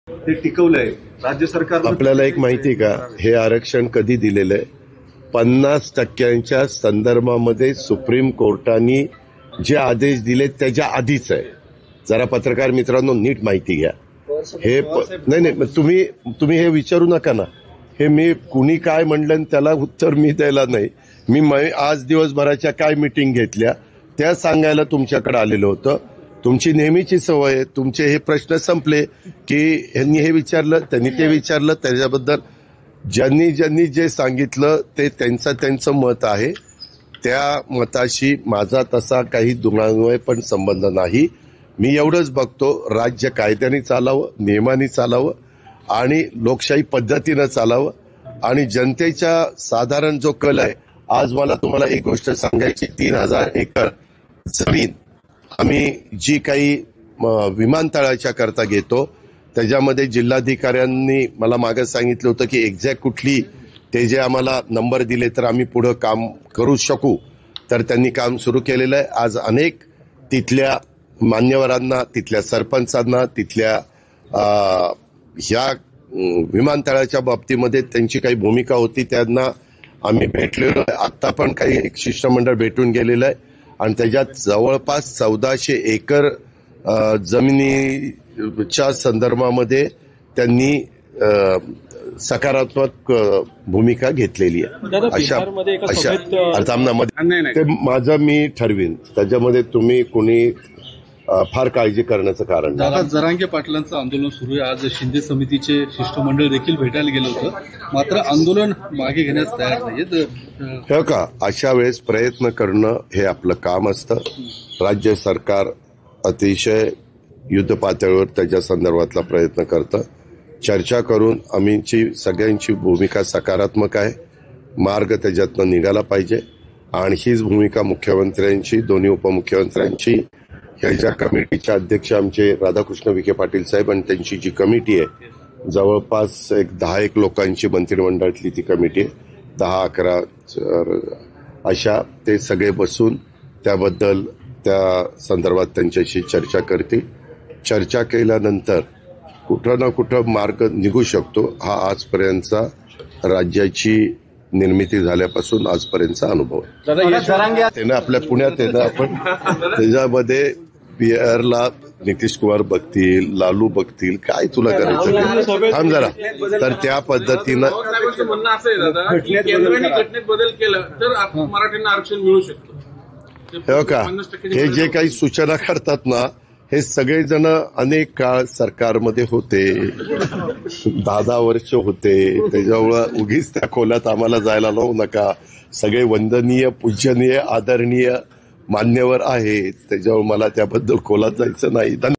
ते टिकवलंय राज्य सरकार। आपल्याला एक माहिती का, हे आरक्षण कधी दिलेलं आहे? 50% संदर्भामध्ये सुप्रीम कोर्टाने जे आदेश दिले त्याच्या आधीच आहे। जरा पत्रकार मित्रांनो नीट माहिती घ्या। हे नाही तुम्ही हे विचारू नका ना, हे मी कुणी काय म्हणलं त्याला उत्तर मी द्यायला नाही। मी आज दिवसभराच्या काय मीटिंग घेतल्या त्या सांगायला तुमच्याकडे आलेलो होतं। तुमची नेहमीची सवय आहे, तुमचे हे प्रश्न संपले की यांनी हे विचारलं त्यांनी ते विचारलं, त्याच्याबद्दल ज्यांनी जे सांगितलं ते त्यांचं मत आहे। त्या मताशी माझा तसा काही दुरान्वय पण संबंध नाही। मी एवढंच बघतो, राज्य कायद्याने चालावं, नियमाने चालावं आणि लोकशाही पद्धतीनं चालावं आणि जनतेच्या साधारण जो कल आहे। आज मला तुम्हाला एक गोष्ट सांगायची, 3000 एकर जमीन आम्ही जी काही विमानतळाच्या करता घेतो त्याच्यामध्ये जिल्हाधिकाऱ्यांनी मला मागे सांगितलं होतं की एक्झॅक्ट कुठली ते जे आम्हाला नंबर दिले तर आम्ही पुढे काम करू शकू, तर त्यांनी काम सुरू केलेलं आहे। आज अनेक तिथल्या मान्यवरांना, तिथल्या सरपंचांना, तिथल्या ह्या विमानतळाच्या बाबतीमध्ये त्यांची काही भूमिका होती त्यांना आम्ही भेटलेलो आहे। आता पण काही एक शिष्टमंडळ भेटून गेलेलं आहे आणि त्याच्यात जवळपास 1400 एकर जमिनीच्या संदर्भामध्ये त्यांनी सकारात्मक भूमिका घेतलेली आहे। अशा अर्थामध्ये ते माझं मी ठरवीन, त्याच्यामध्ये तुम्ही कुणी फार काळजी करण्याचं कारण नाही। दादा, जरांगे पाटलांचं आंदोलन सुरू आहे। आज शिंदे समितीचे शिष्टमंडळ देखील भेटायला गेलं होतं, मात्र आंदोलन मागे घेण्यास तयार नाहीत। हे का, अशा वेळेस प्रयत्न करणं हे आपलं काम असतं। राज्य सरकार अतिशय युद्ध पातळीवर त्याच्या संदर्भातला प्रयत्न करतं। चर्चा करून आमची सगळ्यांची भूमिका सकारात्मक आहे, मार्ग त्याच्यातनं निघाला पाहिजे आणि हीच भूमिका मुख्यमंत्र्यांची, दोन्ही उपमुख्यमंत्र्यांची, ह्याच्या कमिटीचे अध्यक्ष आमचे राधाकृष्ण विखे पाटील साहेब आणि त्यांची जी कमिटी आहे जवळपास एक 10 लोकांची मंत्रिमंडळातली ती कमिटी आहे, 10-11 अशा, ते सगळे बसून त्याबद्दल त्या संदर्भात त्यांच्याशी चर्चा करतील। चर्चा केल्यानंतर कुठं ना कुठं मार्ग निघू शकतो। हा आजपर्यंतचा राज्याची निर्मिती झाल्यापासून आजपर्यंतचा अनुभव आहे। त्यानं आपल्या पुण्यात आहे ना, आपण त्याच्यामध्ये पीआरला नितीश कुमार बघतील, लालू बघतील, काय तुला करायचं थांब जरा। तर त्या पद्धतीनं बदल केला तर मराठ्यांना आरक्षण मिळू शकतं। हो का, हे जे काही सूचना करतात ना, हे सगळेजण अनेक काळ सरकारमध्ये होते, 10 वर्ष होते, त्याच्यामुळं उगीच त्या खोल्यात आम्हाला जायला लावू नका। सगळे वंदनीय, पूजनीय, आदरणीय मान्यवर आहेत, त्याच्यामुळे मला त्याबद्दल खोलात जायचं नाही।